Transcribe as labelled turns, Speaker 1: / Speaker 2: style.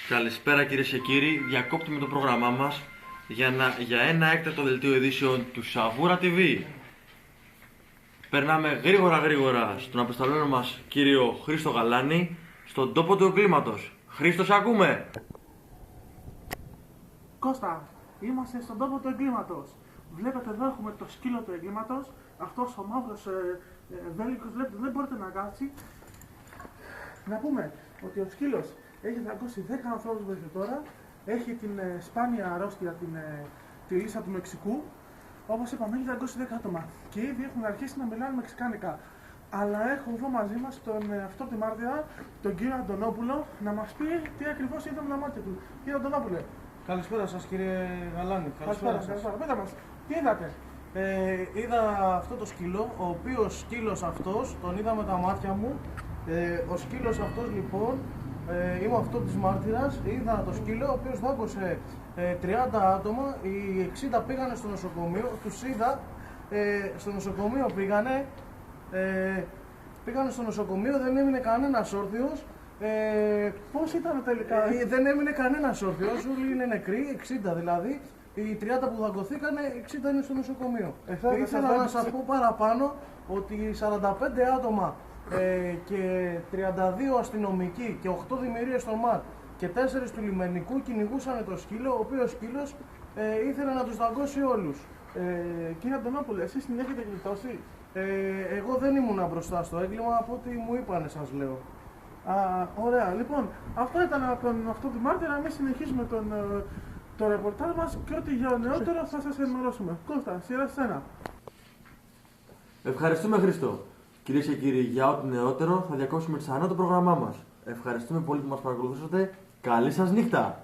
Speaker 1: Καλησπέρα κυρίες και κύριοι, διακόπτουμε το πρόγραμμά μας για ένα έκτακτο δελτίο ειδήσεων του Σαβούρα TV. Περνάμε γρήγορα στον απεσταλμένο μας κύριο Χρήστο Γαλάνη, στον τόπο του εγκλήματος. Χρήστο, σε ακούμε!
Speaker 2: Κώστα, είμαστε στον τόπο του εγκλήματος. Βλέπετε εδώ έχουμε το σκύλο του εγκλήματος. Αυτός ο μαύρος βέλικος, βλέπετε, δεν μπορείτε να κάτσει. Να πούμε ότι ο σκύλος έχει δαγκώσει 10 ανθρώπους μέχρι τώρα. Έχει την σπάνια αρρώστια, τη λύσα του Μεξικού. Όπως είπαμε, έχει δαγκώσει 10 άτομα. Και ήδη έχουν αρχίσει να μιλάνε μεξικάνικα. Αλλά έχω εδώ μαζί μας τον αυτό τη μάρτυρα, τον κύριο Αντωνόπουλο, να μας πει τι ακριβώς είδαμε με τα μάτια του. Κύριε Αντωνόπουλε.
Speaker 3: Καλησπέρα σας κύριε Γαλάνη.
Speaker 2: Καλησπέρα. Πείτε μας, τι είδατε?
Speaker 3: Είδα αυτό το σκύλο, ο οποίος σκύλος αυτός τον είδα με τα μάτια μου. Ο σκύλος αυτός λοιπόν, είμαι αυτό της μάρτυρας, είδα το σκύλο ο οποίος δάγκωσε 30 άτομα, οι 60 πήγανε στο νοσοκομείο, τους είδα, στο νοσοκομείο πήγανε στο νοσοκομείο, δεν έμεινε κανένας όρθιος.
Speaker 2: Πώς ήταν τελικά?
Speaker 3: Δεν έμεινε κανένας όρθιος, όλοι είναι νεκροί, 60 δηλαδή. Οι 30 που δαγκωθήκανε, 60 είναι στο νοσοκομείο. Ήθελα να σας πω παραπάνω ότι 45 άτομα και 32 αστυνομικοί και 8 δημιουργίες στο ΜΑΤ και 4 του λιμενικού κυνηγούσαν το σκύλο, ο οποίος σκύλος ήθελε να τους δαγκώσει όλους.
Speaker 2: Κύριε Αντωνόπουλε, εσείς την έχετε γλιτώσει?
Speaker 3: Εγώ δεν ήμουν μπροστά στο έγκλημα, από ό,τι μου είπανε σας λέω.
Speaker 2: Ωραία. Λοιπόν, αυτό ήταν από αυτό τη μάρτυρα. Εμείς συνεχίζουμε το ρεπορτάζ μας και ό,τι για νεότερο θα σας ενημερώσουμε. Κώστα, σειρά σένα.
Speaker 1: Ευχαριστούμε, Χρήστο. Κυρίες και κύριοι, για ό,τι νεότερο θα διακόψουμε ξανά το πρόγραμμά μας. Ευχαριστούμε πολύ που μας παρακολουθήσατε. Καλή σας νύχτα!